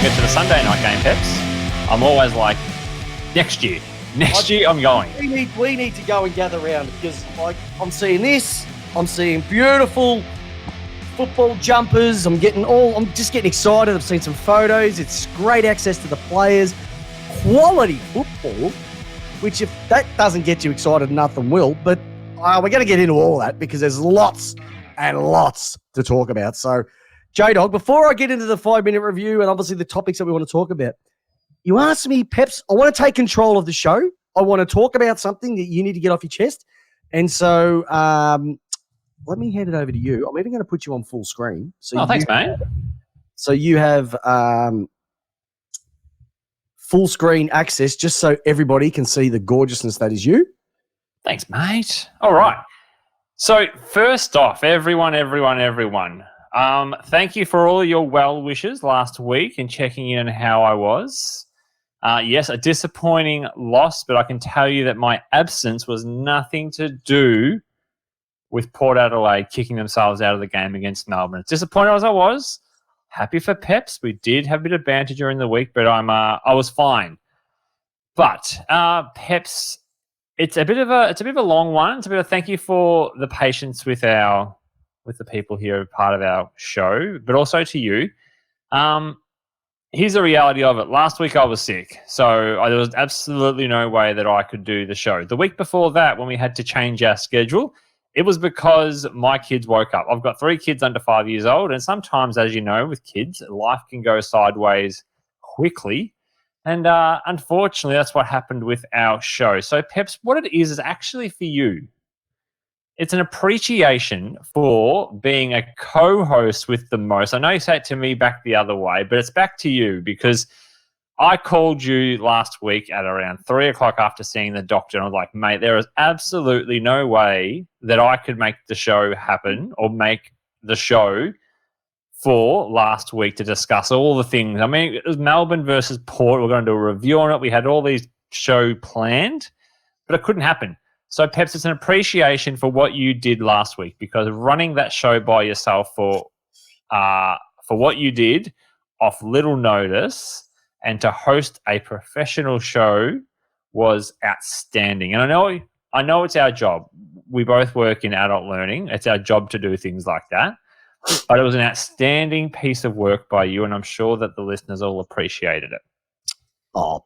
I get to the Sunday night game, Peps, I'm always like, next year I'm going. We need to go and gather around because I'm seeing this. I'm seeing beautiful football jumpers. I'm just getting excited. I've seen some photos. It's great access to the players. Quality football, which if that doesn't get you excited, nothing will. But we're going to get into all that because there's lots and lots to talk about. So, Jdog, before I get into the 5-minute review and obviously the topics that we want to talk about, you asked me, Peps, I want to take control of the show. I want to talk about something that you need to get off your chest. And so let me hand it over to you. I'm even going to put you on full screen. So thanks, mate. So you have full screen access just so everybody can see the gorgeousness that is you. Thanks, mate. All right. So first off, everyone, thank you for all your well wishes last week and checking in on how I was. Yes, a disappointing loss, but I can tell you that my absence was nothing to do with Port Adelaide kicking themselves out of the game against Melbourne. As disappointed as I was, happy for Peps. We did have a bit of banter during the week, but I was fine. But Peps, it's a bit of a long one. It's a bit of thank you for the patience with the people here, part of our show, but also to you. Here's the reality of it. Last week I was sick, so there was absolutely no way that I could do the show. The week before that, when we had to change our schedule, it was because my kids woke up. I've got 3 kids under 5 years old, and sometimes, as you know, with kids, life can go sideways quickly. And unfortunately, that's what happened with our show. So, Peps, what it is actually for you. It's an appreciation for being a co-host with the most. I know you say it to me back the other way, but it's back to you because I called you last week at around 3 o'clock after seeing the doctor, and I was like, mate, there is absolutely no way that I could make the show happen or make the show for last week to discuss all the things. I mean, it was Melbourne versus Port. We're going to do a review on it. We had all these show planned, but it couldn't happen. So, Peps, it's an appreciation for what you did last week because running that show by yourself for what you did off little notice and to host a professional show was outstanding. And I know it's our job. We both work in adult learning. It's our job to do things like that. But it was an outstanding piece of work by you, and I'm sure that the listeners all appreciated it. Oh,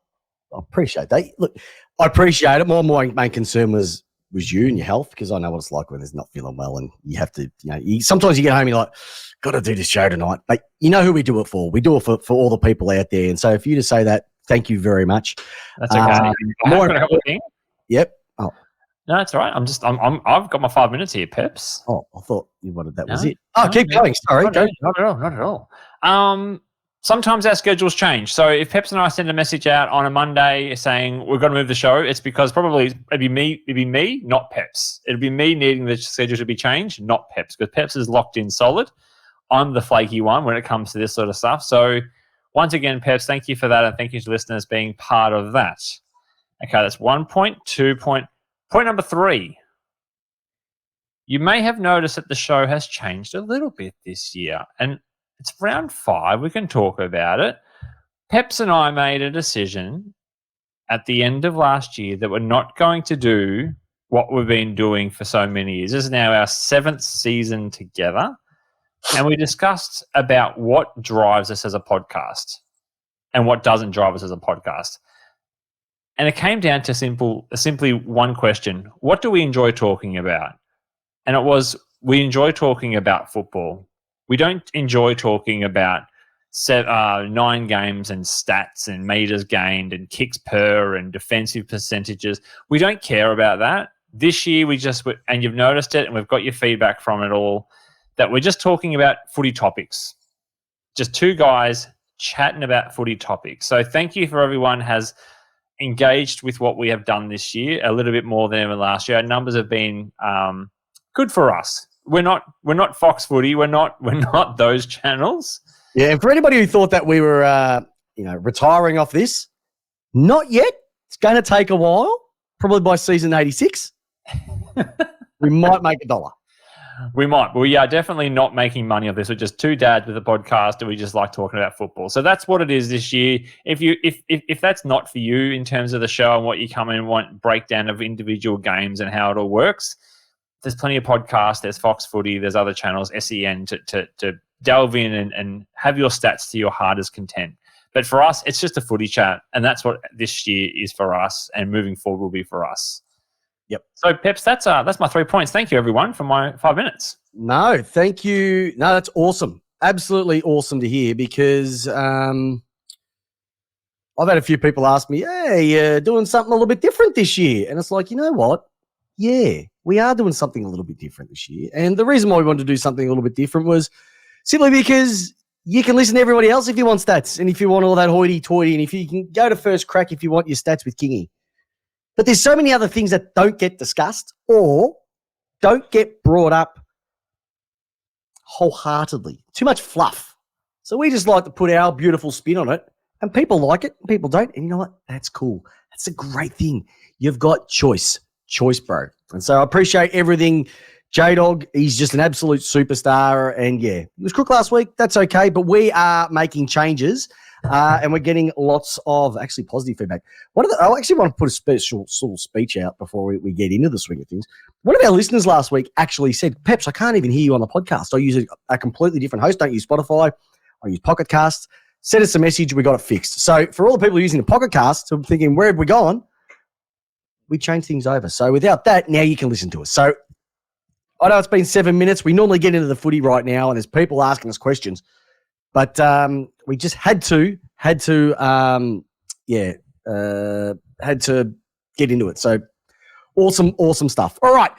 I appreciate that. Look, I appreciate it. My main concern was you and your health because I know what it's like when there's not feeling well and you have to, sometimes you get home and you're like, got to do this show tonight. But you know who we do it for. We do it for all the people out there. And so for you to say that, thank you very much. That's okay. Yep. Oh. No, it's all right. I've got my 5 minutes here, Peps. Oh, I thought you wanted that was it. Oh, keep going. Sorry. Not at all. Sometimes our schedules change. So if Peps and I send a message out on a Monday saying we're going to move the show, it's because probably it'd be me, not Peps. It'd be me needing the schedule to be changed, not Peps, because Peps is locked in solid. I'm the flaky one when it comes to this sort of stuff. So once again, Peps, thank you for that, and thank you to listeners being part of that. Okay, that's 1 point. 2 point. Point number 3. You may have noticed that the show has changed a little bit this year, and it's round 5. We can talk about it. Peps and I made a decision at the end of last year that we're not going to do what we've been doing for so many years. This is now our 7th season together, and we discussed about what drives us as a podcast and what doesn't drive us as a podcast. And it came down to simply one question. What do we enjoy talking about? And it was, we enjoy talking about football. We don't enjoy talking about 9 games and stats and meters gained and kicks per and defensive percentages. We don't care about that. This year and you've noticed it and we've got your feedback from it all, that we're just talking about footy topics. Just 2 guys chatting about footy topics. So thank you for everyone has engaged with what we have done this year a little bit more than even last year. Our numbers have been good for us. We're not Fox Footy. We're not those channels. Yeah, and for anybody who thought that we were retiring off this, not yet. It's going to take a while. Probably by season 86, we might make $1. We might, but we are definitely not making money off this. We're just two dads with a podcast, and we just like talking about football. So that's what it is this year. If that's not for you in terms of the show and what you come in and want breakdown of individual games and how it all works, there's plenty of podcasts. There's Fox Footy. There's other channels, SEN, to delve in and have your stats to your heart's content. But for us, it's just a footy chat, and that's what this year is for us, and moving forward will be for us. Yep. So, Peps, that's my 3 points. Thank you, everyone, for my 5 minutes. No, thank you. No, that's awesome. Absolutely awesome to hear because I've had a few people ask me, hey, you're doing something a little bit different this year. And it's like, you know what? Yeah, we are doing something a little bit different this year. And the reason why we wanted to do something a little bit different was simply because you can listen to everybody else if you want stats and if you want all that hoity-toity and if you can go to First Crack if you want your stats with Kingy. But there's so many other things that don't get discussed or don't get brought up wholeheartedly. Too much fluff. So we just like to put our beautiful spin on it, and people like it, and people don't. And you know what? That's cool. That's a great thing. You've got choice, bro. And so I appreciate everything. Jdog, he's just an absolute superstar. And yeah, he was crook last week. That's okay. But we are making changes. And we're getting lots of actually positive feedback. I actually want to put a special sort of speech out before we get into the swing of things. One of our listeners last week actually said, Peps, I can't even hear you on the podcast. I use a completely different host. Don't use Spotify. I use Pocket Casts. Send us a message. We got it fixed. So for all the people using the Pocket Cast, I'm thinking, where have we gone? We changed things over. So without that, now you can listen to us. So I know it's been 7 minutes. We normally get into the footy right now, and there's people asking us questions. But we just had to get into it. So awesome stuff. All right.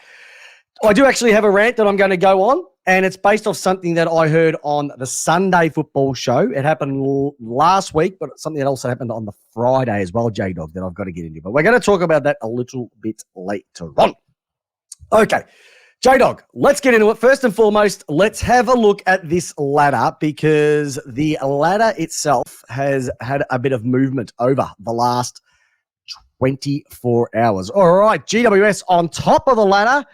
I do actually have a rant that I'm going to go on, and it's based off something that I heard on the Sunday football show. It happened last week, but something that also happened on the Friday as well, Jdog, that I've got to get into. But we're going to talk about that a little bit later on. Okay. Jdog, let's get into it. First and foremost, let's have a look at this ladder because the ladder itself has had a bit of movement over the last 24 hours. All right, GWS on top of the ladder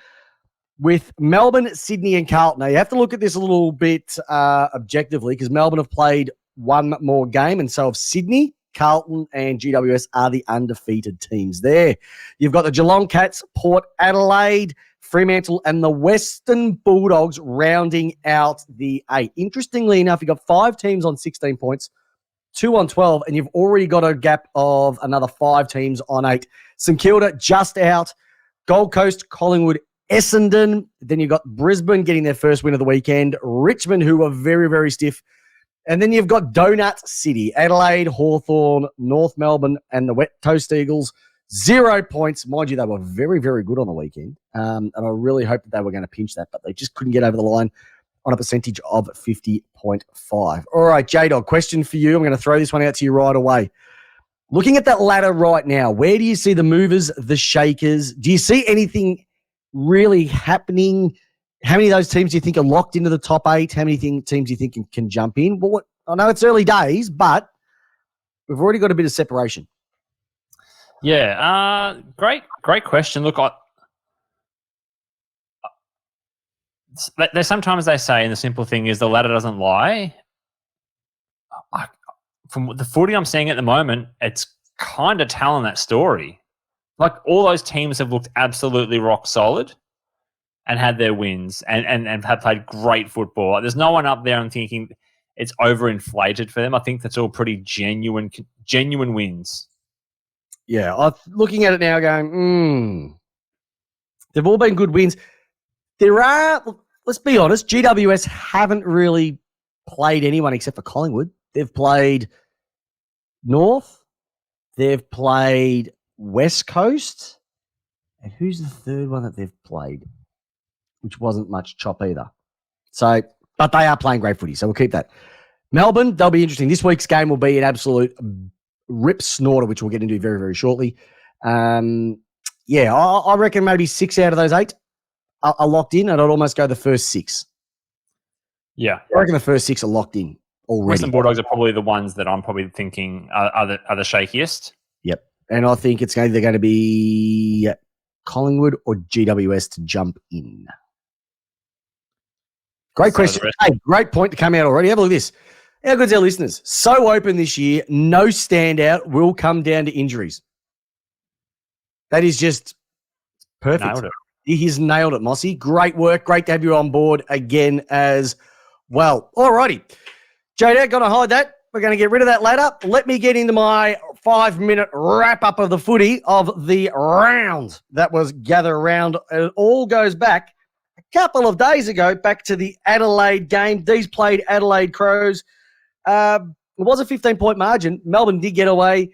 with Melbourne, Sydney, and Carlton. Now, you have to look at this a little bit objectively because Melbourne have played one more game, and so have Sydney. Carlton and GWS are the undefeated teams there. You've got the Geelong Cats, Port Adelaide, Fremantle, and the Western Bulldogs rounding out the 8. Interestingly enough, you've got 5 teams on 16 points, 2 on 12, and you've already got a gap of another 5 teams on 8. St Kilda just out, Gold Coast, Collingwood, Essendon. Then you've got Brisbane getting their first win of the weekend, Richmond, who are very, very stiff. And then you've got Donut City, Adelaide, Hawthorn, North Melbourne, and the Wet Toast Eagles. 0 points. Mind you, they were very, very good on the weekend. And I really hoped that they were going to pinch that, but they just couldn't get over the line on a percentage of 50.5. All right, Jdog, question for you. I'm going to throw this one out to you right away. Looking at that ladder right now, where do you see the movers, the shakers? Do you see anything really happening? How many of those teams do you think are locked into the top 8? How many teams do you think can jump in? Well, I know it's early days, but we've already got a bit of separation. Yeah, great question. Look, sometimes they say, and the simple thing is the ladder doesn't lie. From the footy I'm seeing at the moment, it's kind of telling that story. Like all those teams have looked absolutely rock solid and had their wins and have played great football. Like, there's no one up there I'm thinking it's overinflated for them. I think that's all pretty genuine wins. Yeah, I'm looking at it now going, they've all been good wins. Let's be honest, GWS haven't really played anyone except for Collingwood. They've played North. They've played West Coast. And who's the third one that they've played? Which wasn't much chop either. So, but they are playing great footy, so we'll keep that. Melbourne, they'll be interesting. This week's game will be an absolute rip snorter, which we'll get into very, very shortly. I reckon maybe 6 out of those 8 are locked in, and I'd almost go the first 6. Yeah. I reckon the first 6 are locked in already. Western Bulldogs are probably the ones that I'm probably thinking are the shakiest. Yep. And I think it's either going to be Collingwood or GWS to jump in. Great So question. the rest- Hey, great point to come out already. Have a look at this. How good's our listeners? So open this year. No standout will come down to injuries. That is just perfect. Nailed it. He's nailed it, Mossy. Great work. Great to have you on board again as well. All righty. Jdog, going to hide that. We're going to get rid of that later. Let me get into my 5-minute wrap-up of the footy of the round that was gathered around. It all goes back a couple of days ago, back to the Adelaide game. These played Adelaide Crows. It was a 15-point margin. Melbourne did get away.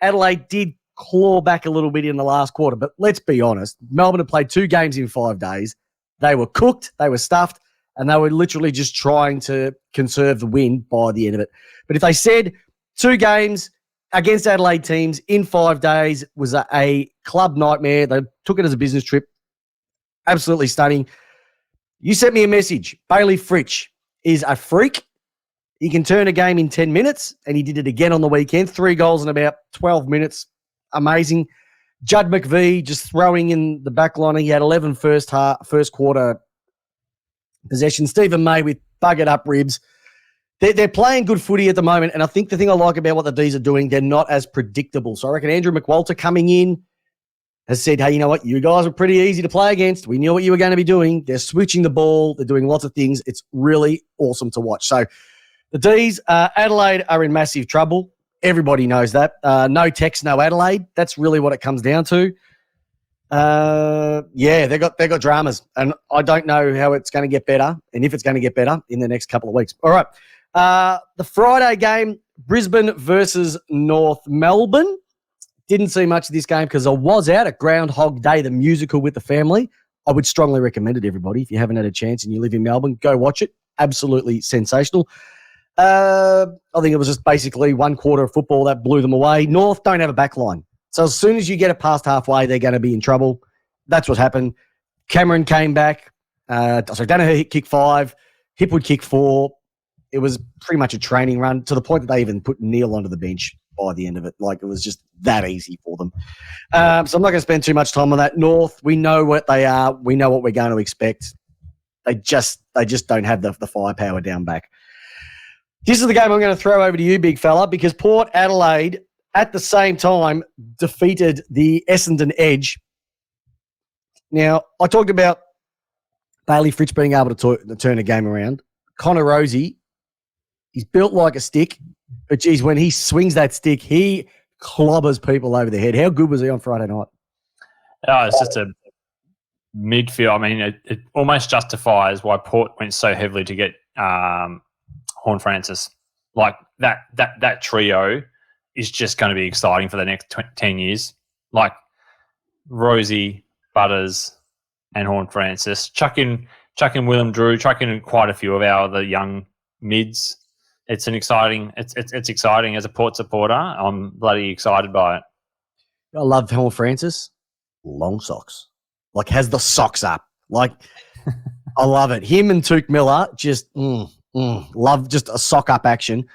Adelaide did claw back a little bit in the last quarter. But let's be honest, Melbourne had played 2 games in 5 days. They were cooked, they were stuffed, and they were literally just trying to conserve the win by the end of it. But if they said 2 games against Adelaide teams in 5 days was a club nightmare, they took it as a business trip. Absolutely stunning. You sent me a message. Bailey Fritsch is a freak. He can turn a game in 10 minutes, and he did it again on the weekend. 3 goals in about 12 minutes. Amazing. Judd McVie just throwing in the back line. He had 11 first quarter possessions. Stephen May with buggered up ribs. They're playing good footy at the moment, and I think the thing I like about what the D's are doing, they're not as predictable. So I reckon Andrew McWalter coming in has said, hey, you know what? You guys were pretty easy to play against. We knew what you were going to be doing. They're switching the ball. They're doing lots of things. It's really awesome to watch. So the D's, Adelaide are in massive trouble. Everybody knows that. No Tex, no Adelaide. That's really what it comes down to. Yeah, they got dramas, and I don't know how it's going to get better, and if it's going to get better in the next couple of weeks. All right, the Friday game, Brisbane versus North Melbourne. Didn't see much of this game because I was out at Groundhog Day, the musical with the family. I would strongly recommend it, everybody. If you haven't had a chance and you live in Melbourne, go watch it. Absolutely sensational. I think it was just basically 1 quarter of football that blew them away. North don't have a back line. So as soon as you get it past halfway, they're going to be in trouble. That's what happened. Cameron came back. Danaher hit kick 5. Hipwood kick 4. It was pretty much a training run to the point that they even put Neil onto the bench by the end of it. Like, it was just that easy for them. So I'm not going to spend too much time on that. North, we know what they are. We know what we're going to expect. They just don't have the firepower down back. This is the game I'm going to throw over to you, big fella, because Port Adelaide at the same time defeated the Essendon Edge. Now, I talked about Bailey Fritsch being able to turn a game around. Connor Rosie, he's built like a stick, but geez, when he swings that stick, he clobbers people over the head. How good was he on Friday night? Oh, it's just a midfield. I mean, it almost justifies why Port went so heavily to get Horn Francis. Like that trio is just going to be exciting for the next 10 years. Like Rosie, Butters, and Horn Francis. Chuck in Willem Drew, chuck in quite a few of our other young mids. It's exciting as a Port supporter. I'm bloody excited by it. I love Horn Francis. Long socks. Like, has the socks up. Like, I love it. Him and Touk Miller just love just a sock up action.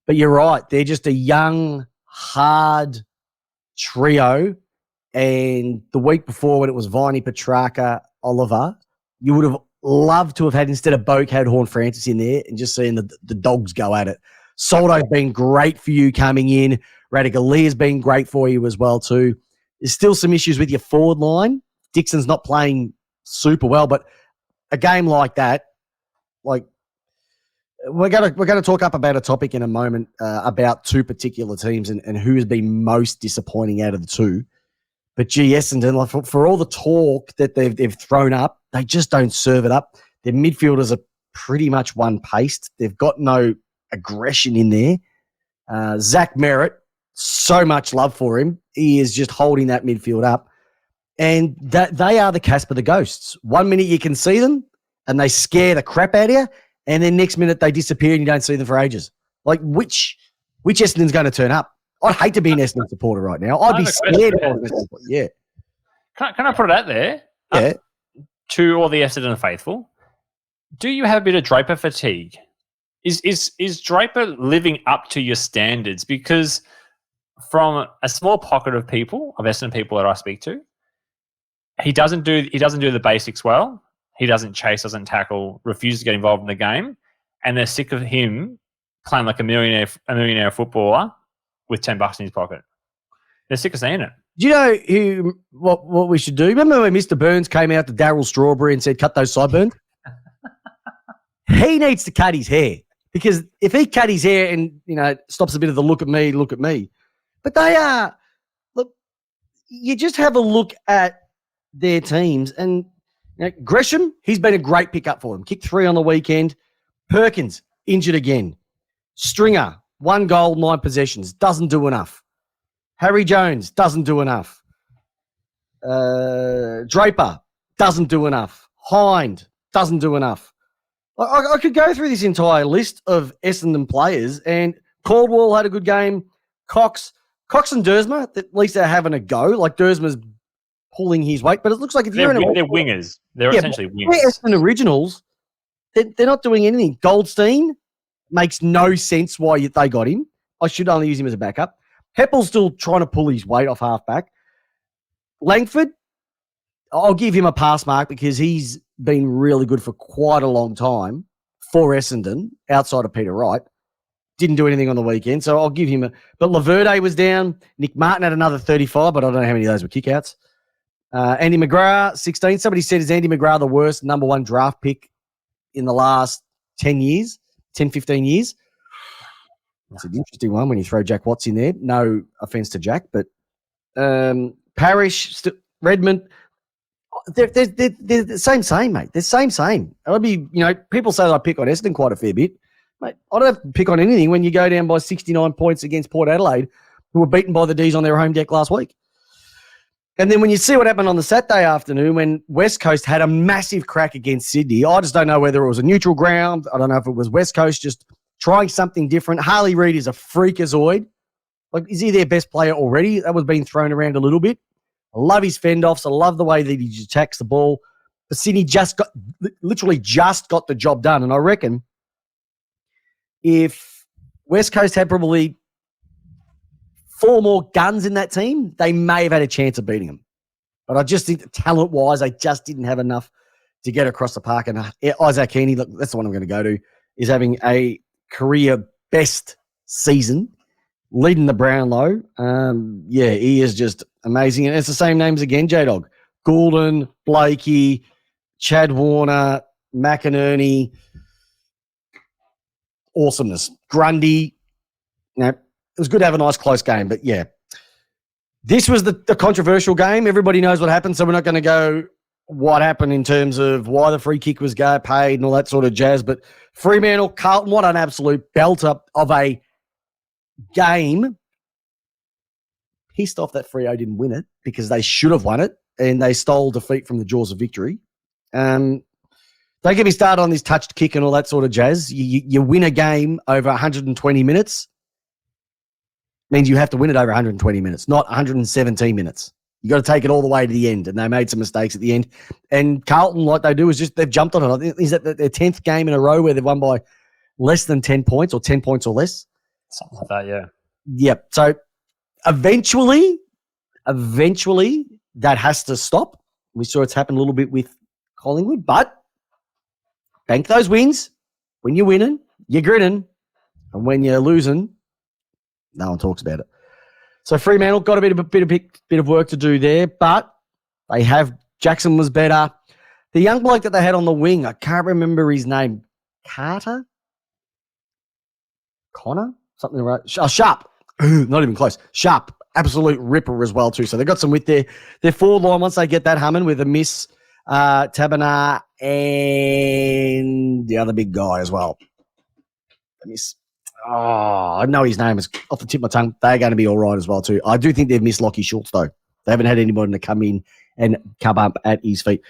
But you're right. They're just a young, hard trio. And the week before, when it was Viney, Petrarca, Oliver, you would have loved to have had, instead of Boak, had Horn Francis in there and just seeing the dogs go at it. Soldo's been great for you coming in. Radicalia's been great for you as well too. There's still some issues with your forward line. Dixon's not playing super well, but a game like that, like, we're gonna talk up about a topic in a moment about 2 particular teams and who has been most disappointing out of the 2. But gee, Essendon, like, for all the talk that they've thrown up, they just don't serve it up. Their midfielders are pretty much one-paced. They've got no aggression in there. Zach Merritt, so much love for him. He is just holding that midfield up. And that they are the Casper the Ghosts. 1 minute you can see them and they scare the crap out of you, and then next minute they disappear and you don't see them for ages. Like, which Essendon's going to turn up? I'd hate to be an Essendon supporter right now. I'd be scared of an Essendon supporter. Yeah. Can I put it out there? Yeah. To all the Essendon faithful, do you have a bit of Draper fatigue? Is Draper living up to your standards? Because from a small pocket of people, of Essendon people that I speak to, he doesn't do the basics well. he doesn't chase, doesn't tackle, refuses to get involved in the game, and they're sick of him playing like a millionaire footballer with $10 in his pocket. They're sick of seeing it. Do you know what we should do? Remember when Mr. Burns came out to Darryl Strawberry and said, cut those sideburns? He needs to cut his hair, because if he cut his hair and, stops a bit of the look at me. But they are, look, you just have a look at their teams and Gresham, he's been a great pickup for them. Kicked 3 on the weekend. Perkins, injured again. Stringer, 1 goal, 9 possessions. Doesn't do enough. Harry Jones, doesn't do enough. Draper, doesn't do enough. Hind, doesn't do enough. I could go through this entire list of Essendon players, and Caldwell had a good game. Cox and Dersma, at least they're having a go. Like, Dersma's pulling his weight, but it looks like if they're wingers. They're essentially wingers. Essendon originals, they're not doing anything. Goldstein makes no sense why they got him. I should only use him as a backup. Heppel's still trying to pull his weight off halfback. Langford, I'll give him a pass mark because he's been really good for quite a long time for Essendon, outside of Peter Wright. Didn't do anything on the weekend, so I'll give him a... But Laverde was down. Nick Martin had another 35, but I don't know how many of those were kickouts. Andy McGrath, 16. Somebody said, is Andy McGrath the worst number 1 draft pick in the last 10 years, 10, 15 years? It's an interesting one when you throw Jack Watts in there. No offense to Jack, but Parrish, Redmond, they're the same, mate. They're same. I'd be, people say that I pick on Essendon quite a fair bit. Mate, I don't have to pick on anything when you go down by 69 points against Port Adelaide, who were beaten by the D's on their home deck last week. And then when you see what happened on the Saturday afternoon when West Coast had a massive crack against Sydney, I just don't know whether it was a neutral ground. I don't know if it was West Coast just trying something different. Harley Reid is a freakazoid. Like, is he their best player already? That was being thrown around a little bit. I love his fend-offs. I love the way that he attacks the ball. But Sydney literally just got the job done. And I reckon if West Coast had probably 4 more guns in that team, they may have had a chance of beating them. But I just think that talent-wise, they just didn't have enough to get across the park. And Isaac Heaney, look, that's the one I'm going to go to, is having a career best season, leading the Brownlow. He is just amazing. And it's the same names again, Jdog. Goulden, Blakey, Chad Warner, McInerney. Awesomeness. Grundy. It was good to have a nice close game, but yeah. This was the controversial game. Everybody knows what happened, so we're not going to go what happened in terms of why the free kick was paid and all that sort of jazz. But Fremantle, Carlton, what an absolute belter of a game. Pissed off that Freo didn't win it because they should have won it and they stole defeat from the jaws of victory. Don't get me started on this touched kick and all that sort of jazz. You win a game over 120 minutes. Means you have to win it over 120 minutes, not 117 minutes. You got to take it all the way to the end, and they made some mistakes at the end. And Carlton, like they do, is just they've jumped on it. I think is that their 10th game in a row where they've won by less than 10 points or 10 points or less. Something like that, yeah. Yep. So eventually, that has to stop. We saw it's happened a little bit with Collingwood, but bank those wins. When you're winning, you're grinning, and when you're losing, no one talks about it. So Fremantle got a bit of work to do there, but they have. Jackson was better. The young bloke that they had on the wing, I can't remember his name. Carter? Connor? Something right. Sharp. Not even close. Sharp. Absolute ripper as well too. So they got some width there. Their forward line, once they get that humming with a miss, Tabernar and the other big guy as well. A miss. Oh, I know his name is off the tip of my tongue. They're going to be all right as well too. I do think they've missed Lockie Schultz though. They haven't had anybody to come in and come up at his feet.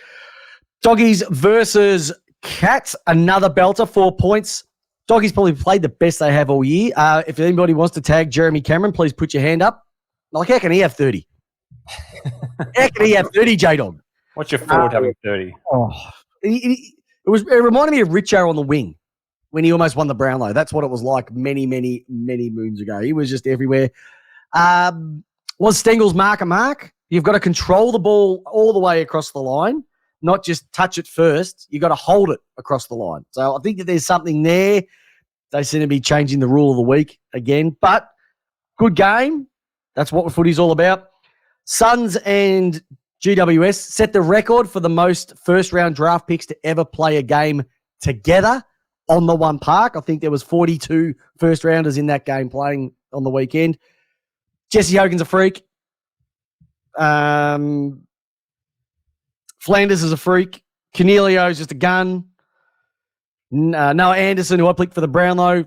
Doggies versus Cats, another belter, 4 points. Doggies probably played the best they have all year. If anybody wants to tag Jeremy Cameron, please put your hand up. Like, how can he have 30? How can he have 30, J-Dog? What's your forward having 30? It reminded me of Richo on the wing when he almost won the Brownlow. That's what it was like many, many, many moons ago. He was just everywhere. Was Stengel's mark a mark? You've got to control the ball all the way across the line. not just touch it first. You got to hold it across the line. So I think that there's something there. They seem to be changing the rule of the week again, but good game. That's what footy's all about. Suns and GWS set the record for the most first-round draft picks to ever play a game together on the one park. I think there was 42 first-rounders in that game playing on the weekend. Jesse Hogan's a freak. Flanders is a freak. Cornelio's just a gun. Noah Anderson, who I picked for the Brownlow,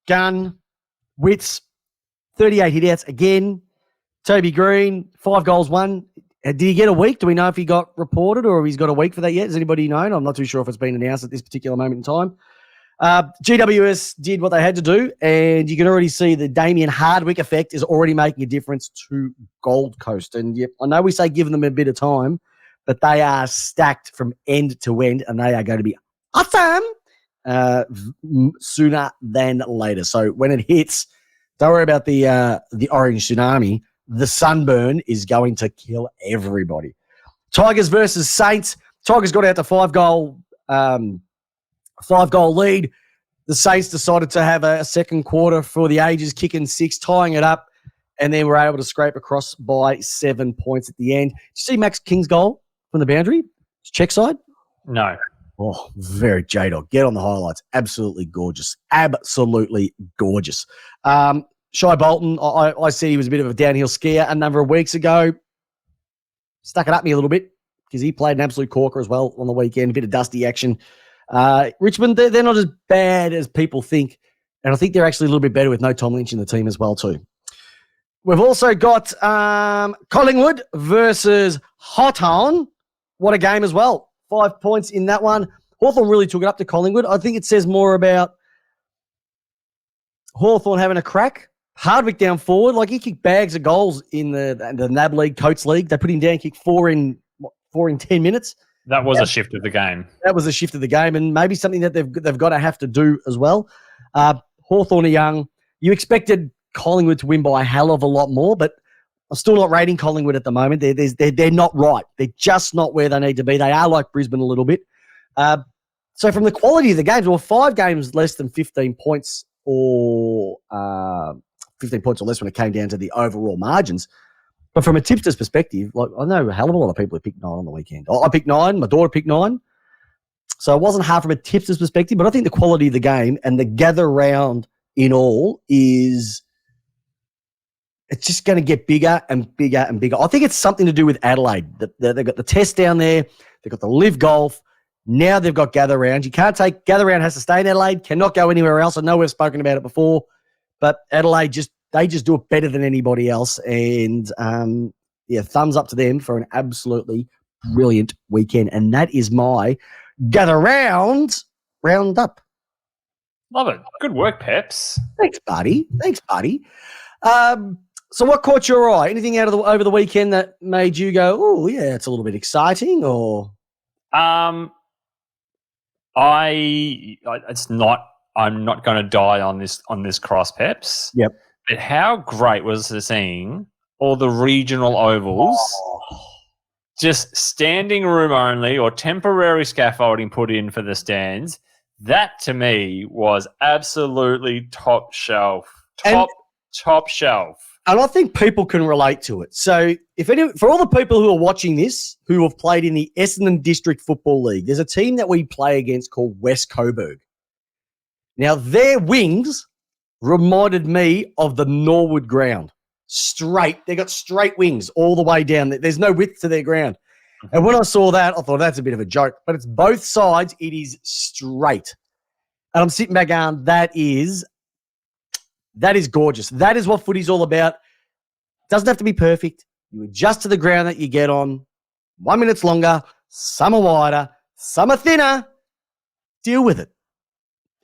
gun. Wits, 38 hit-outs again. Toby Green, 5 goals, 1. Did he get a week? Do we know if he got reported or if he's got a week for that yet? Does anybody know? I'm not too sure if it's been announced at this particular moment in time. GWS did what they had to do, and you can already see the Damien Hardwick effect is already making a difference to Gold Coast. And yep, I know we say give them a bit of time, but they are stacked from end to end, and they are going to be awesome sooner than later. So when it hits, don't worry about the orange tsunami. The sunburn is going to kill everybody. Tigers versus Saints. Tigers got out to 5-goal lead. The Saints decided to have a second quarter for the ages, kicking 6, tying it up, and then were able to scrape across by 7 points at the end. Did you see Max King's goal from the boundary? Check side? No. Oh, very Jdog. Get on the highlights. Absolutely gorgeous. Absolutely gorgeous. Shai Bolton, I said he was a bit of a downhill skier a number of weeks ago. Stuck it up me a little bit because he played an absolute corker as well on the weekend, a bit of dusty action. Richmond, they're not as bad as people think, and I think they're actually a little bit better with no Tom Lynch in the team as well too. We've also got Collingwood versus Hawthorn. What a game as well. 5 points in that one. Hawthorn really took it up to Collingwood. I think it says more about Hawthorn having a crack. Hardwick down forward, like he kicked bags of goals in the NAB League, Coates League. They put him down, kicked 4 in 10 minutes. That was a shift of the game. That was a shift of the game, and maybe something that they've got to have to do as well. Hawthorn are young. You expected Collingwood to win by a hell of a lot more, but I'm still not rating Collingwood at the moment. They're not right. They're just not where they need to be. They are like Brisbane a little bit. So from the quality of the games, well, 5 games less than 15 points or 15 points or less when it came down to the overall margins. But from a tipster's perspective, like I know a hell of a lot of people who picked 9 on the weekend. I picked 9. My daughter picked 9. So it wasn't hard from a tipster's perspective, but I think the quality of the game and the gather round in all is it's just going to get bigger and bigger and bigger. I think it's something to do with Adelaide. They've got the test down there. They've got the live golf. Now they've got gather round. You can't take gather round has to stay in Adelaide, cannot go anywhere else. I know we've spoken about it before, but Adelaide they just do it better than anybody else. And thumbs up to them for an absolutely brilliant weekend. And that is my gather round roundup. Love it. Good work, Peps. Thanks, buddy. So what caught your eye? Anything over the weekend that made you go, oh yeah, it's a little bit exciting, or? I'm not going to die on this cross, Peps. Yep. But how great was it seeing all the regional ovals, just standing room only or temporary scaffolding put in for the stands? That to me was absolutely top shelf. Top shelf. And I think people can relate to it. So for all the people who are watching this, who have played in the Essendon District Football League, there's a team that we play against called West Coburg. Now, their wings reminded me of the Norwood ground. Straight. They got straight wings all the way down. There's no width to their ground. And when I saw that, I thought that's a bit of a joke. But it's both sides. It is straight. And I'm sitting back going, that is gorgeous. That is what footy's all about. Doesn't have to be perfect. You adjust to the ground that you get on. 1 minute's longer. Some are wider. Some are thinner. Deal with it.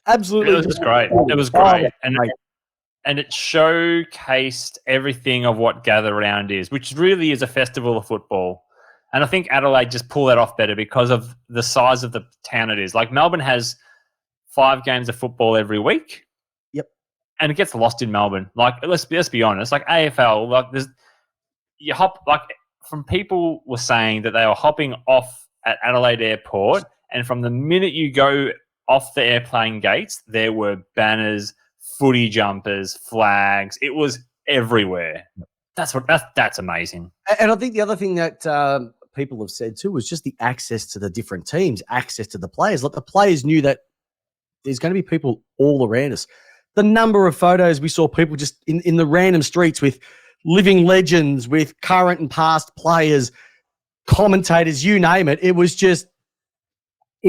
Absolutely. It was great. It was great. And it showcased everything of what Gather Round is, which really is a festival of football. And I think Adelaide just pulled that off better because of the size of the town it is. Like Melbourne has 5 games of football every week. And it gets lost in Melbourne. Like, let's be honest. Like AFL, from people were saying that they were hopping off at Adelaide Airport, and from the minute you go off the airplane gates, there were banners, footy jumpers, flags. It was everywhere. That's amazing. And I think the other thing that people have said too was just the access to the different teams, access to the players. Like the players knew that there's going to be people all around us. The number of photos we saw people just in the random streets with living legends, with current and past players, commentators, you name it. It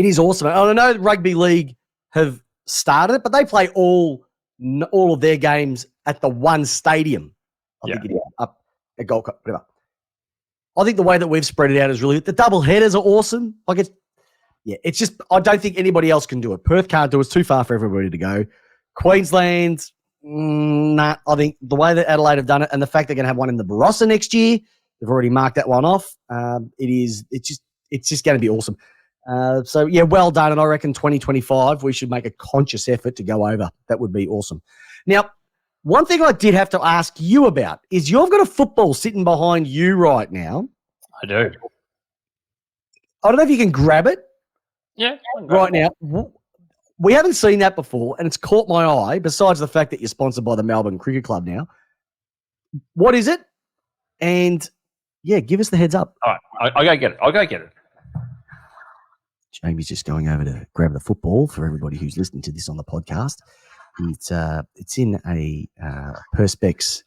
is awesome. I know rugby league have started it, but they play all of their games at the one stadium. I think it is up at Gold Coast, whatever. I think the way that we've spread it out is really, the double headers are awesome. It's just, I don't think anybody else can do it. Perth can't do it. It's too far for everybody to go. Queensland, I think the way that Adelaide have done it and the fact they're going to have one in the Barossa next year, they've already marked that one off. It's just going to be awesome. Well done. And I reckon 2025, we should make a conscious effort to go over. That would be awesome. Now, one thing I did have to ask you about is you've got a football sitting behind you right now. I do. I don't know if you can grab it. Yeah. Right now. We haven't seen that before, and it's caught my eye, besides the fact that you're sponsored by the Melbourne Cricket Club now. What is it? And, give us the heads up. All right. I'll go get it. Jamie's just going over to grab the football for everybody who's listening to this on the podcast. It's in a Perspex.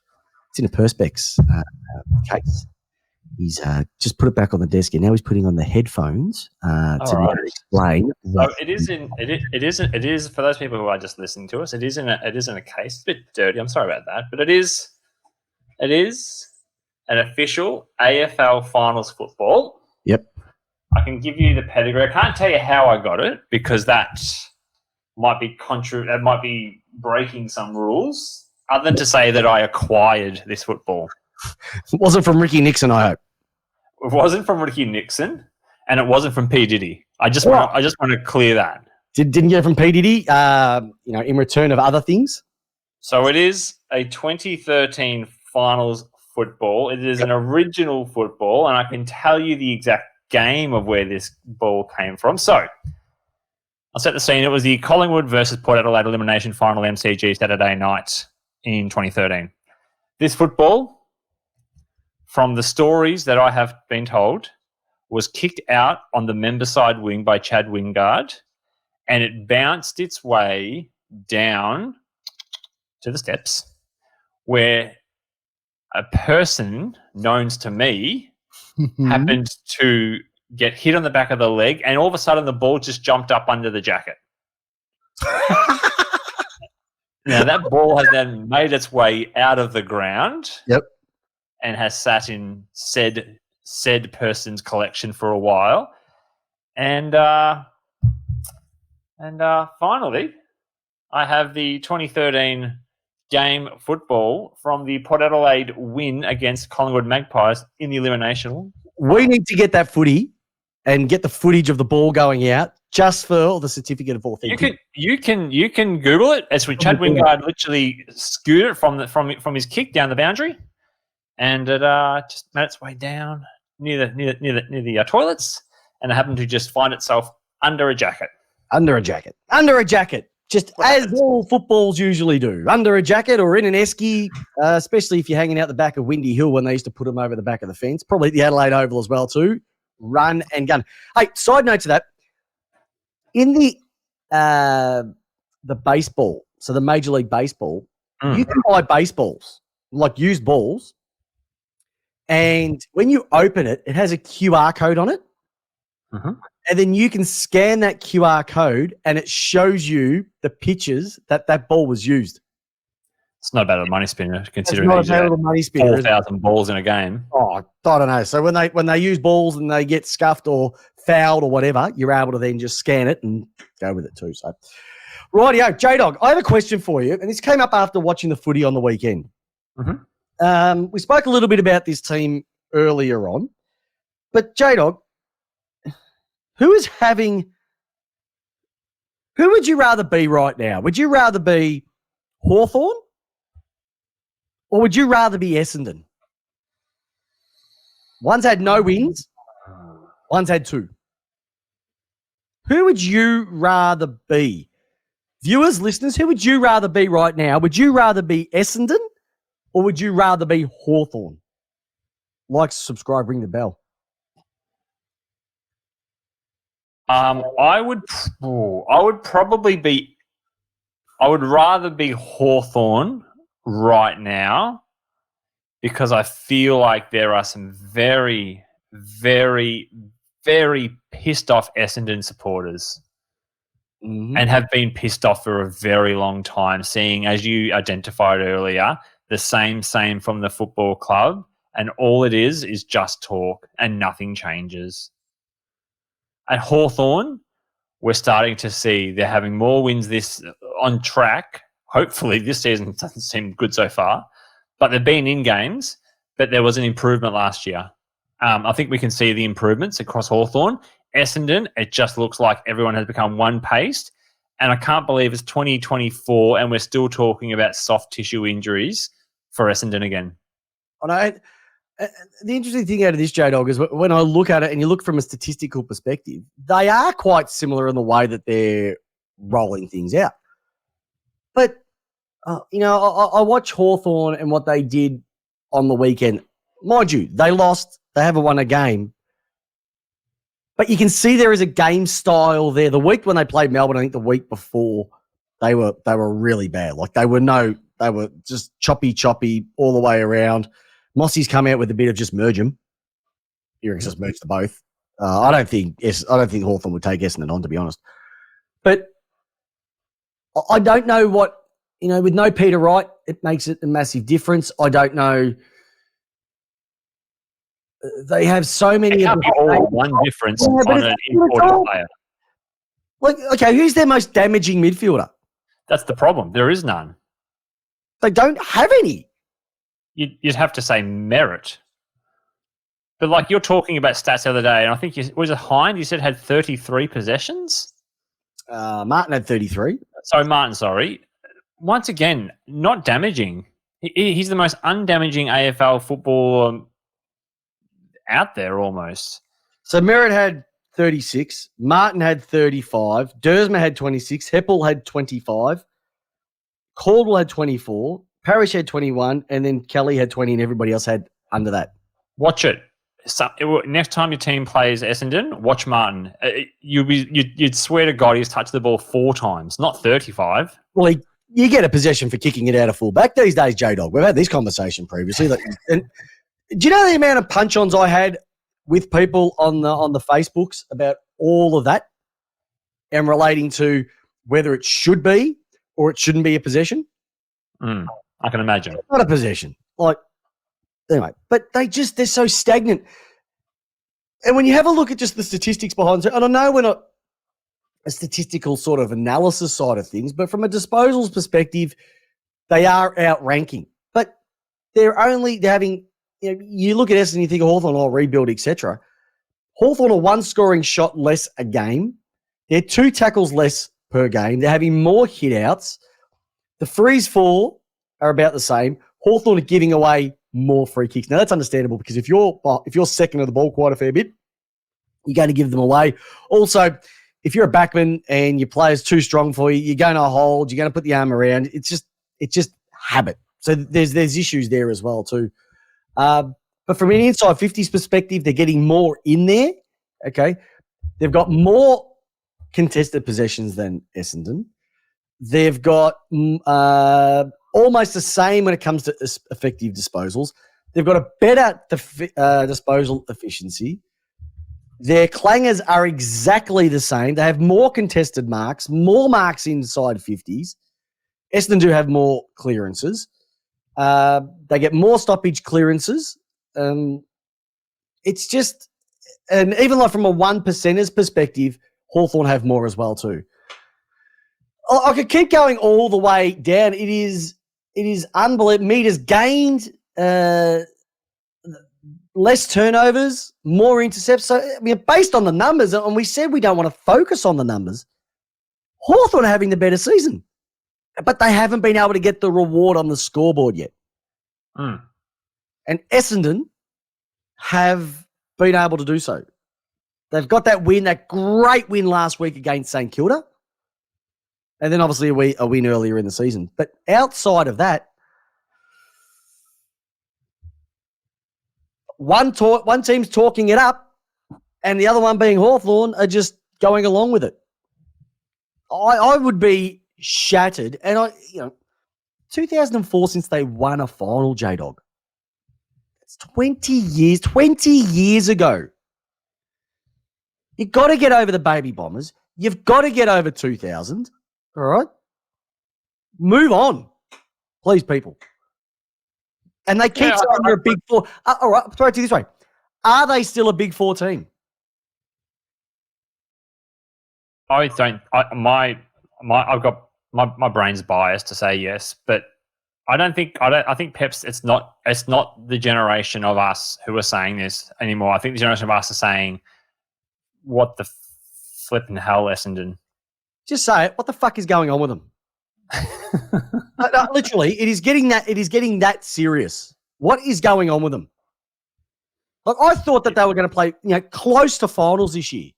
It's in a Perspex case. He's just put it back on the desk, and now he's putting on the headphones to explain. So it is for those people who are just listening to us. It is in a case. It's a bit dirty. I'm sorry about that, but it is an official AFL Finals football. Yep. I can give you the pedigree. I can't tell you how I got it because that might be breaking some rules. Other than to say that I acquired this football. It wasn't from Ricky Nixon, I hope. It wasn't from Ricky Nixon, and it wasn't from P. Diddy. I just want to clear that. Didn't get it from P. Diddy, in return of other things? So it is a 2013 Finals football. It is an original football, and I can tell you the exact game of where this ball came from. So I'll set the scene. It was the Collingwood versus Port Adelaide Elimination Final MCG Saturday night in 2013. This football, from the stories that I have been told, was kicked out on the member side wing by Chad Wingard, and it bounced its way down to the steps where a person known to me happened to get hit on the back of the leg, and all of a sudden the ball just jumped up under the jacket. Now, that ball has then made its way out of the ground. Yep. And has sat in said person's collection for a while. And finally, I have the 2013 game football from the Port Adelaide win against Collingwood Magpies in the elimination. We need to get that footy and get the footage of the ball going out just for the certificate of authenticity. You can Google it. It's when Chad Wingard literally scooted from his kick down the boundary, and it just made its way down near the toilets, and it happened to just find itself under a jacket. Under a jacket. Just as all footballs usually do. Under a jacket or in an esky, especially if you're hanging out the back of Windy Hill when they used to put them over the back of the fence. Probably at the Adelaide Oval as well too. Run and gun. Hey, side note to that. In the baseball, so the Major League Baseball, you can buy baseballs, like used balls, and when you open it, it has a QR code on it. Mm-hmm. And then you can scan that QR code and it shows you the pictures that ball was used. It's not about a money spinner, considering it's not about a money spinner. 4,000 balls in a game. Oh, I don't know. So when they use balls and they get scuffed or fouled or whatever, you're able to then just scan it and go with it too. So, rightio, Jdog, I have a question for you, and this came up after watching the footy on the weekend. Mm-hmm. We spoke a little bit about this team earlier on, but Jdog, who would you rather be right now? Would you rather be Hawthorn or would you rather be Essendon? One's had no wins, one's had two. Who would you rather be? Viewers, listeners, who would you rather be right now? Would you rather be Essendon or would you rather be Hawthorn? Like, subscribe, ring the bell. I would probably be. I would rather be Hawthorn right now because I feel like there are some very, very, very pissed off Essendon supporters and have been pissed off for a very long time, seeing, as you identified earlier, the same from the football club, and all it is just talk and nothing changes. At Hawthorn, we're starting to see they're having more wins this on track. Hopefully this season doesn't seem good so far, but they've been in games, but there was an improvement last year. I think we can see the improvements across Hawthorn. Essendon, it just looks like everyone has become one-paced, and I can't believe it's 2024 and we're still talking about soft tissue injuries for Essendon again. The interesting thing out of this, Jdog, is when I look at it and you look from a statistical perspective, they are quite similar in the way that they're rolling things out. But, I watch Hawthorn and what they did on the weekend. Mind you, they lost. They haven't won a game. But you can see there is a game style there. The week when they played Melbourne, I think the week before, they were really bad. Like they were just choppy all the way around. Mossy's come out with a bit of just merge them. You reckon just merge the both? I don't think Hawthorn would take Essendon on, to be honest. But I don't know what, with no Peter Wright, it makes it a massive difference. I don't know. They have so many. It can't be all one difference on an important player. Like, okay, who's their most damaging midfielder? That's the problem. There is none. They don't have any. You'd have to say merit. But like you're talking about stats the other day, and I think was it Hind? You said had 33 possessions. Martin had 33. Sorry. Once again, not damaging. He's the most undamaging AFL footballer out there almost. So Merritt had 36. Martin had 35. Dersma had 26. Heppel had 25. Caldwell had 24. Parrish had 21. And then Kelly had 20 and everybody else had under that. Watch it. Next time your team plays Essendon, watch Martin. You'd swear to God he's touched the ball 4 times, not 35. Well, you get a possession for kicking it out of full back these days, Jdog. We've had this conversation previously. And do you know the amount of punch-ons I had with people on the Facebooks about all of that and relating to whether it should be or it shouldn't be a possession? I can imagine. It's not a possession. Anyway, but they're so stagnant. And when you have a look at just the statistics behind it, and I know we're not a statistical sort of analysis side of things, but from a disposals perspective, they are outranking. But they're having, you look at Essendon and you think Hawthorn, rebuild, etc. Hawthorn are 1 scoring shot less a game. They're 2 tackles less per game. They're having more hit-outs. The frees 4 are about the same. Hawthorn are giving away more free kicks. Now, that's understandable because if you're second of the ball quite a fair bit, you're going to give them away. Also, if you're a backman and your player's too strong for you, you're going to hold, you're going to put the arm around. It's just habit. So there's issues there as well too. But from an inside 50s perspective, they're getting more in there. Okay. They've got more contested possessions than Essendon. They've got almost the same when it comes to effective disposals. They've got a better disposal efficiency. Their clangers are exactly the same. They have more contested marks, more marks inside 50s. Essendon do have more clearances. They get more stoppage clearances. It's just, and even like from a 1%'er's perspective, Hawthorn have more as well too. I could keep going all the way down. It is unbelievable. Meters gained, less turnovers, more intercepts. So, based on the numbers, and we said we don't want to focus on the numbers, Hawthorn are having the better season. But they haven't been able to get the reward on the scoreboard yet. And Essendon have been able to do so. They've got that win, that great win last week against St Kilda. And then obviously a win earlier in the season. But outside of that, one team's talking it up and the other one being Hawthorn are just going along with it. I would be shattered. And 2004 since they won a final, Jdog. It's 20 years ago. You've got to get over the baby bombers. You've got to get over 2000. All right? Move on. Please, people. And they keep saying they're a big four. All right, I'll throw it to you this way. Are they still a big four team? I don't. My brain's biased to say yes, but I think Peps. It's not the generation of us who are saying this anymore. I think the generation of us are saying, "What the flipping hell, Essendon?" Just say it. What the fuck is going on with them? No, literally, it is getting that serious. What is going on with them? Like, I thought that they were going to play, close to finals this year,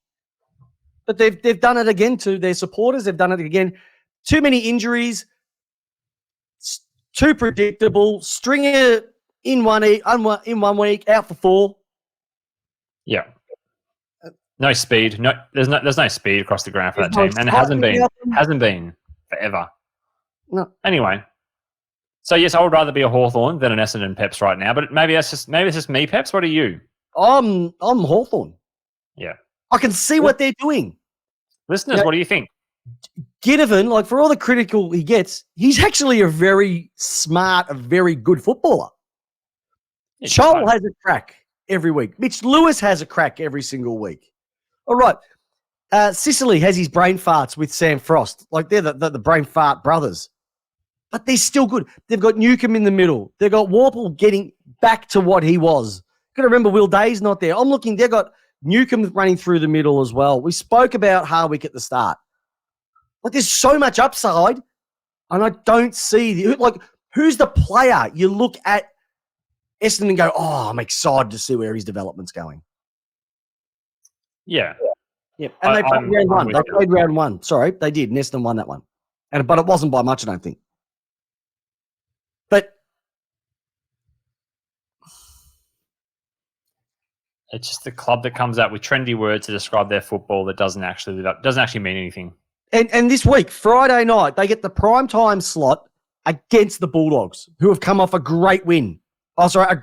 but they've done it again to their supporters. They've done it again. Too many injuries. Too predictable. Stringer in one week, out for 4. Yeah. No speed. No, there's no speed across the ground for that team, and it hasn't been forever. No. Anyway, so yes, I would rather be a Hawthorn than an Essendon Peps right now. But maybe it's just me, Peps. What are you? I'm Hawthorn. Yeah, I can see what they're doing. Listeners, what do you think? Ginnivan, like, for all the critical he gets, he's actually a very smart, a very good footballer. Chol has a crack every week. Mitch Lewis has a crack every single week. All right. Sicily has his brain farts with Sam Frost. Like, they're the brain fart brothers. But they're still good. They've got Newcomb in the middle. They've got Warple getting back to what he was. Got to remember, Will Day's not there. I'm looking, they've got Newcomb running through the middle as well. We spoke about Hardwick at the start. Like, there's so much upside, and I don't see who's the player you look at Essendon and go, oh, I'm excited to see where his development's going. Yeah. Yeah. And they played round one. They played round one. Sorry, they did. Essendon won that one. But it wasn't by much, I don't think. But it's just the club that comes out with trendy words to describe their football that doesn't actually mean anything. And this week, Friday night, they get the prime time slot against the Bulldogs, who have come off a great win. Oh, sorry,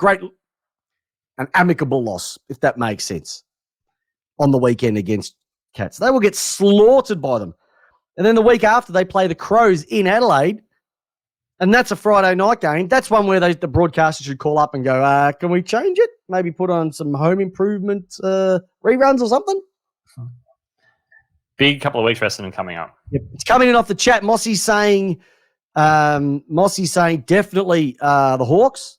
an amicable loss, if that makes sense, on the weekend against Cats. They will get slaughtered by them. And then the week after, they play the Crows in Adelaide, and that's a Friday night game. That's one where the broadcaster should call up and go, can we change it? Maybe put on some home improvement reruns or something? Big couple of weeks for Essendon coming up. Yep. It's coming in off the chat. Mossy's saying definitely the Hawks.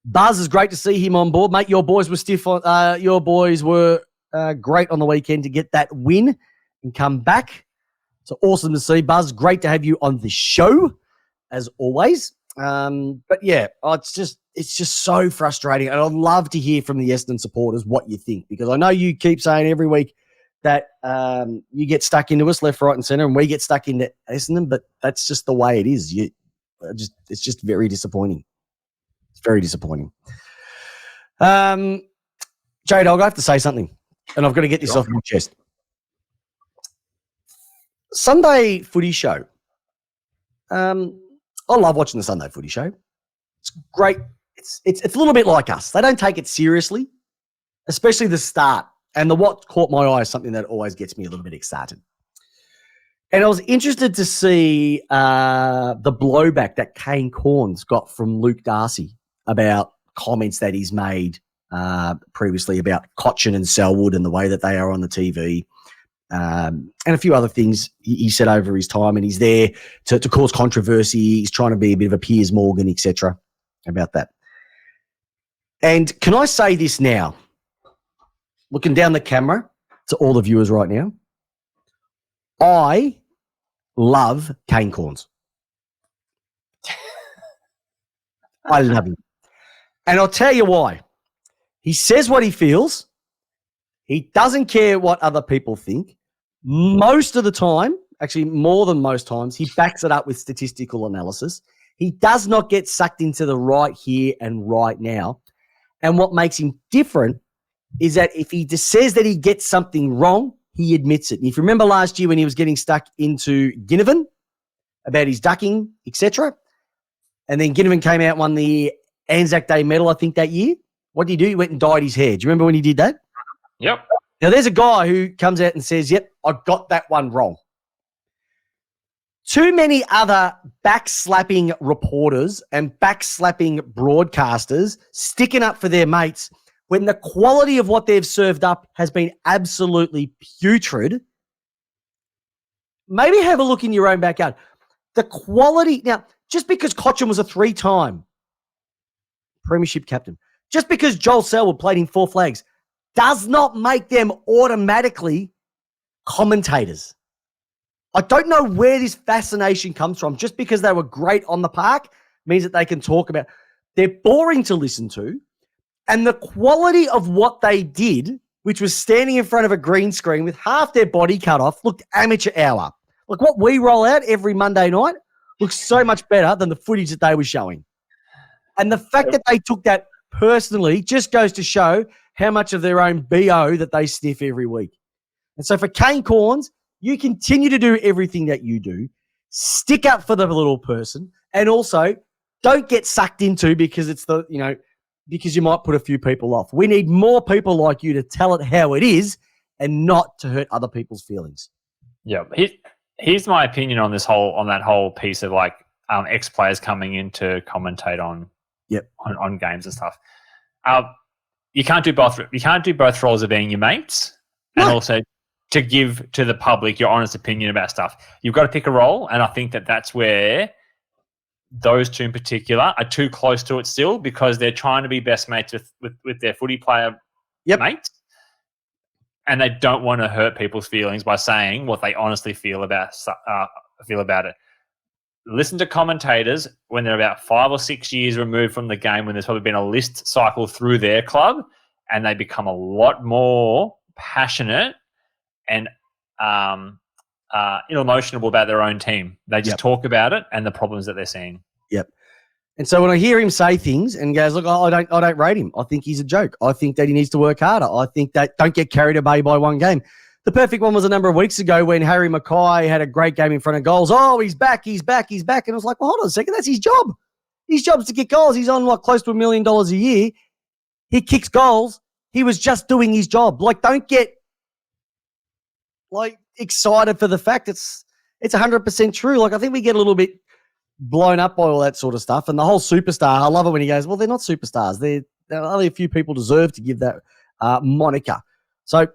Buzz, is great to see him on board, mate. Your boys were stiff. Your boys were great on the weekend to get that win and come back. So awesome to see, Buzz. Great to have you on the show, as always. But yeah, it's just so frustrating, and I'd love to hear from the Essendon supporters what you think, because I know you keep saying every week that you get stuck into us left, right, and centre, and we get stuck into Essendon, but that's just the way it is. It's just very disappointing. It's very disappointing. J-Dog, I have to say something, and I've got to get this off my chest. Sunday footy show. I love watching the Sunday footy show. It's great. It's a little bit like us. They don't take it seriously, especially the start. And what caught my eye is something that always gets me a little bit excited. And I was interested to see the blowback that Kane Corns got from Luke Darcy about comments that he's made previously about Cochin and Selwood and the way that they are on the TV, and a few other things he said over his time. And he's there to cause controversy. He's trying to be a bit of a Piers Morgan, etc. about that. And can I say this now? Looking down the camera to all the viewers right now, I love Kane Corns. I love him. And I'll tell you why. He says what he feels, He doesn't care what other people think. Most of the time, actually more than most times, he backs it up with statistical analysis. He does not get sucked into the right here and right now. And what makes him different is that if he just says that he gets something wrong, he admits it. And if you remember last year when he was getting stuck into Ginnivan about his ducking, etc., and then Ginnivan came out and won the Anzac Day medal, I think, that year. What did he do? He went and dyed his hair. Do you remember when he did that? Yep. Now, there's a guy who comes out and says, yep, I got that one wrong. Too many other backslapping reporters and backslapping broadcasters sticking up for their mates when the quality of what they've served up has been absolutely putrid. Maybe have a look in your own backyard. The quality, now, just because Cotchin was a 3-time premiership captain, just because Joel Selwood played in 4 flags, does not make them automatically commentators. I don't know where this fascination comes from. Just because they were great on the park means that they can talk about. They're boring to listen to. And the quality of what they did, which was standing in front of a green screen with half their body cut off, looked amateur hour. Like what we roll out every Monday night looks so much better than the footage that they were showing. And the fact that they took that personally just goes to show how much of their own BO that they sniff every week. And so for Kane Corns, you continue to do everything that you do. Stick up for the little person. And also, don't get sucked into because it's because you might put a few people off. We need more people like you to tell it how it is and not to hurt other people's feelings. Yeah. Here's my opinion on that whole piece of like ex-players coming in to commentate on games and stuff. You can't do both. You can't do both roles of being your mates and also to give to the public your honest opinion about stuff. You've got to pick a role, and I think that that's where those two in particular are too close to it still because they're trying to be best mates with their footy player mates, and they don't want to hurt people's feelings by saying what they honestly feel about it. Listen to commentators when they're about 5 or 6 years removed from the game, when there's probably been a list cycle through their club, and they become a lot more passionate and emotional about their own team. They just talk about it and the problems that they're seeing. Yep. And so when I hear him say things and goes, look, I don't rate him. I think he's a joke. I think that he needs to work harder. I think that don't get carried away by one game. The perfect one was a number of weeks ago when Harry Mackay had a great game in front of goals. Oh, he's back. And I was like, well, hold on a second. That's his job. His job is to kick goals. He's on close to $1 million a year. He kicks goals. He was just doing his job. Like, don't get excited for the fact it's 100% true. Like, I think we get a little bit blown up by all that sort of stuff. And the whole superstar, I love it when he goes, well, they're not superstars. Only a few people deserve to give that moniker. So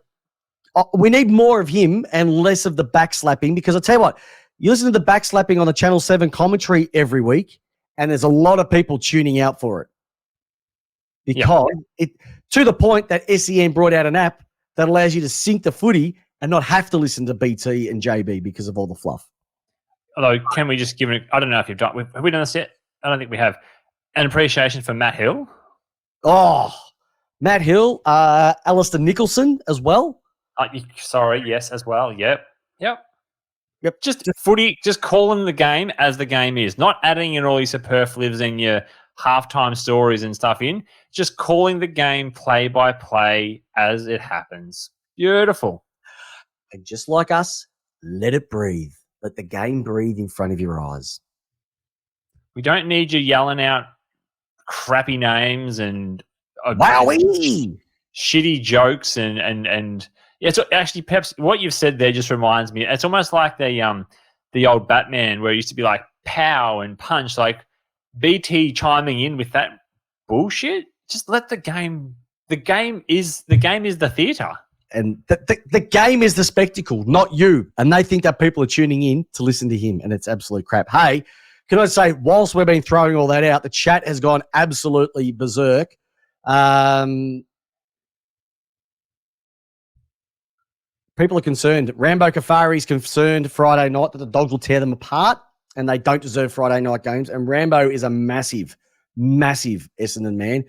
we need more of him and less of the backslapping, because I tell you what, you listen to the backslapping on the Channel 7 commentary every week, and there's a lot of people tuning out for it. Because to the point that SEN brought out an app that allows you to sync the footy and not have to listen to BT and JB because of all the fluff. Although, can we just give it? I don't know if you've done. Have we done this yet? I don't think we have. An appreciation for Matt Hill. Oh, Matt Hill, Alistair Nicholson as well. Yes, as well. Yep. Just footy. Just calling the game as the game is, not adding in all your superfluous and your halftime stories and stuff in. Just calling the game play by play as it happens. Beautiful. And just like us, let it breathe. Let the game breathe in front of your eyes. We don't need you yelling out crappy names and shitty jokes and it's actually, Peps, what you've said there just reminds me. It's almost like the old Batman where it used to be like pow and punch, like BT chiming in with that bullshit. Just let the game. The game is the theatre. And the game is the spectacle, not you. And they think that people are tuning in to listen to him, and it's absolute crap. Hey, can I say, whilst we've been throwing all that out, the chat has gone absolutely berserk. People are concerned. Rambo Kafari's concerned Friday night that the Dogs will tear them apart, and they don't deserve Friday night games. And Rambo is a massive, massive Essendon man.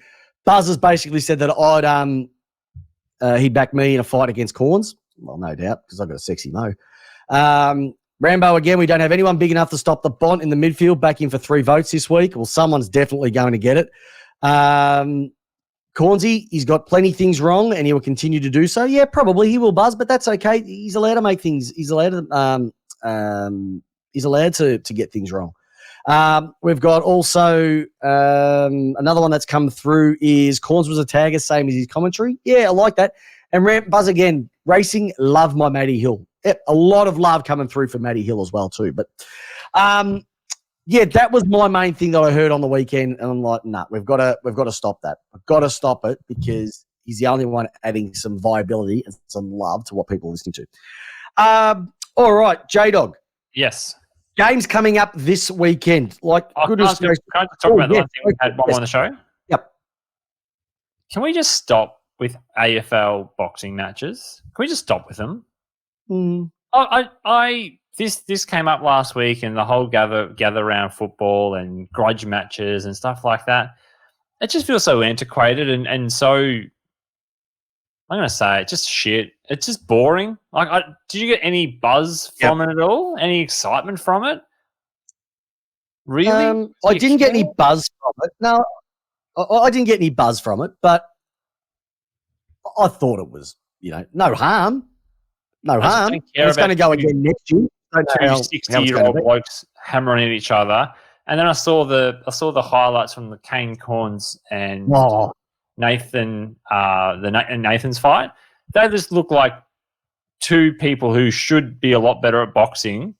Buzz has basically said that he'd back me in a fight against Corns. Well, no doubt, because I've got a sexy mo. Rambo, again, we don't have anyone big enough to stop the Bont in the midfield, back in for 3 votes this week. Well, someone's definitely going to get it. Cornsey, he's got plenty of things wrong, and he will continue to do so. Yeah, probably he will buzz, but that's okay. He's allowed to make things. He's allowed to get things wrong. We've got also another one that's come through is Corns was a tagger, same as his commentary. Yeah, I like that. And Buzz again, racing, love my Matty Hill. Yep, a lot of love coming through for Matty Hill as well too. But yeah, that was my main thing that I heard on the weekend, and I'm like, nah, we've got to stop that. We've got to stop it because he's the only one adding some viability and some love to what people are listening to. All right, Jdog. Yes. Games coming up this weekend. Like, can I just talk about the one thing we had one more on the show? Yep. Can we just stop with AFL boxing matches? Can we just stop with them? This came up last week, and the whole gather around football and grudge matches and stuff like that. It just feels so antiquated and so, I'm going to say it, just shit. It's just boring. Like, did you get any buzz from it at all? Any excitement from it? Really? I didn't get any buzz from it. No, I didn't get any buzz from it, but I thought it was, no harm. No harm. It's going to go again next year. 60-year-old blokes hammering at each other, and then I saw the highlights from the Kane Corns and Nathan's fight. They just look like two people who should be a lot better at boxing.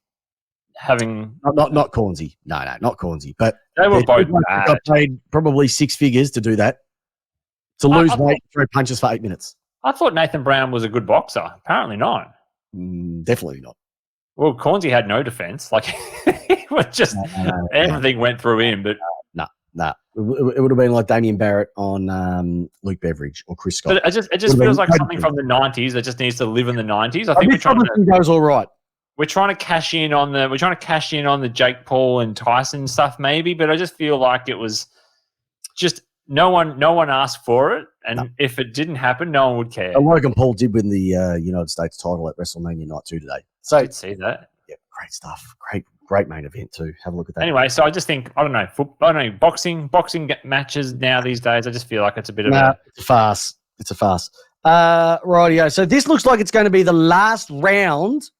Having not Cornsey, no, not Cornsey, but they were both bad. Got paid probably 6 figures to do that, to lose weight, throw punches for 8 minutes. I thought Nathan Brown was a good boxer. Apparently not. Definitely not. Well, Cornsey had no defense. Like, it was just everything went through him. But no. It would have been like Damien Barrett on Luke Beveridge or Chris Scott. But it just feels like something from the 90s that just needs to live in the 90s. I think goes all right. We're trying to cash in on the Jake Paul and Tyson stuff, maybe. But I just feel like it was just no one asked for it, and if it didn't happen, no one would care. Logan Paul did win the United States title at WrestleMania Night 2 today. So I did see that. Yeah, great stuff. Great main event too. Have a look at that. Anyway, so I just think boxing matches now these days. I just feel like it's a bit of it's a farce. It's a farce. Rightio. So this looks like it's going to be the last round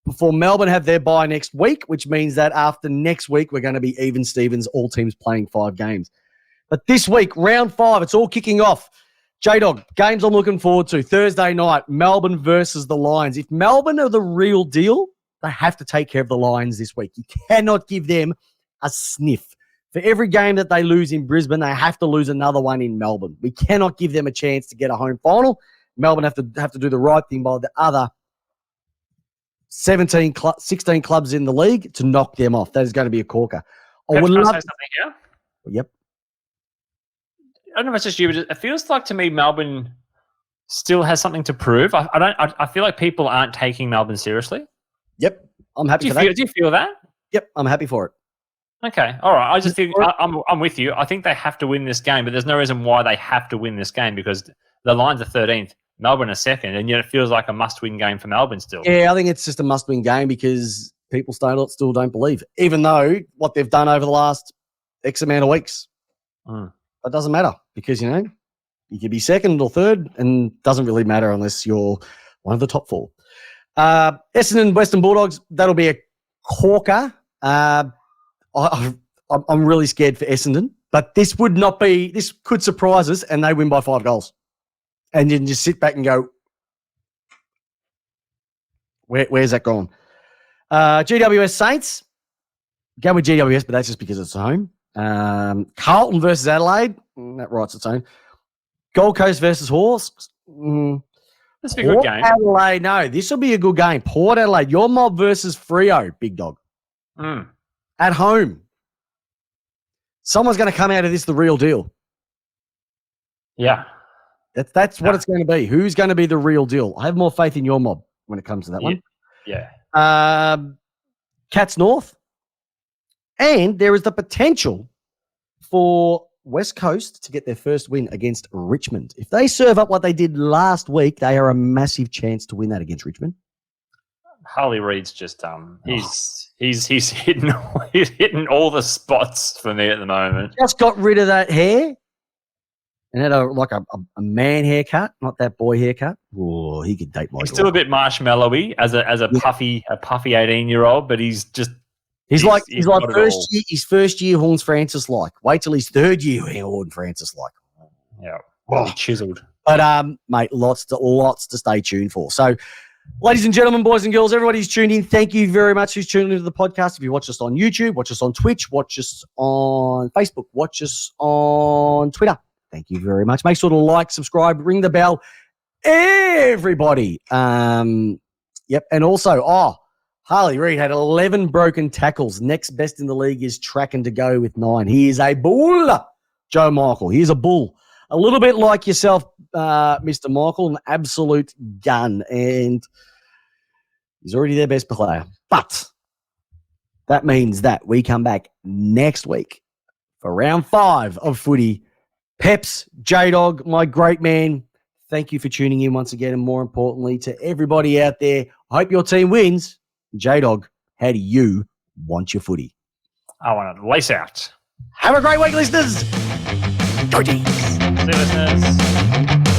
before Melbourne have their bye next week, which means that after next week we're going to be even Stevens, all teams playing 5 games. But this week, round 5, it's all kicking off. Jdog, games I'm looking forward to. Thursday night, Melbourne versus the Lions. If Melbourne are the real deal, they have to take care of the Lions this week. You cannot give them a sniff. For every game that they lose in Brisbane, they have to lose another one in Melbourne. We cannot give them a chance to get a home final. Melbourne have to do the right thing by the other 16 clubs in the league to knock them off. That is going to be a corker. I would love to say something here. Yep. I don't know if it's just you, but it feels like to me Melbourne still has something to prove. I feel like people aren't taking Melbourne seriously. Yep, I'm happy for that. Do you feel that? Yep, I'm happy for it. Okay, all right. I just think I'm with you. I think they have to win this game, but there's no reason why they have to win this game because the Lions are 13th, Melbourne are 2nd, and yet it feels like a must-win game for Melbourne still. Yeah, I think it's just a must-win game because people still don't believe, even though what they've done over the last X amount of weeks. It doesn't matter because, you could be 2nd or 3rd and doesn't really matter unless you're one of the top 4. Essendon, Western Bulldogs, that'll be a corker. I'm really scared for Essendon, but this could surprise us and they win by 5 goals. And you can just sit back and go, where's that gone? GWS Saints, go with GWS, but that's just because it's home. Carlton versus Adelaide, that writes its own. Gold Coast versus Hawks. This will be a good game. Adelaide, no, this will be a good game. Port Adelaide, your mob versus Freo, big dog. At home. Someone's going to come out of this the real deal. Yeah. That's what it's going to be. Who's going to be the real deal? I have more faith in your mob when it comes to that one. Yeah. Cats North. And there is the potential for West Coast to get their first win against Richmond. If they serve up what they did last week, they are a massive chance to win that against Richmond. Harley Reid's just he's hitting all the spots for me at the moment. Just got rid of that hair and had a man haircut, not that boy haircut. Oh, he could date my He's daughter. still a bit marshmallowy as a puffy 18-year-old, but he's just he's like his first year Horns Francis like. Wait till his third year Horns Francis like. Yeah, well, chiseled. But mate, lots to stay tuned for. So, ladies and gentlemen, boys and girls, everybody who's tuned in, thank you very much who's tuned into the podcast. If you watch us on YouTube, watch us on Twitch, watch us on Facebook, watch us on Twitter. Thank you very much. Make sure to like, subscribe, ring the bell, everybody. Yep. And also, Harley Reid had 11 broken tackles. Next best in the league is tracking to go with 9. He is a bull, Joe Michael. He is a bull. A little bit like yourself, Mr. Michael, an absolute gun. And he's already their best player. But that means that we come back next week for round 5 of footy. Peps, Jdog, my great man, thank you for tuning in once again. And more importantly, to everybody out there, I hope your team wins. Jdog, how do you want your footy? I want to lace out. Have a great week, listeners. Go Teams. See you, listeners.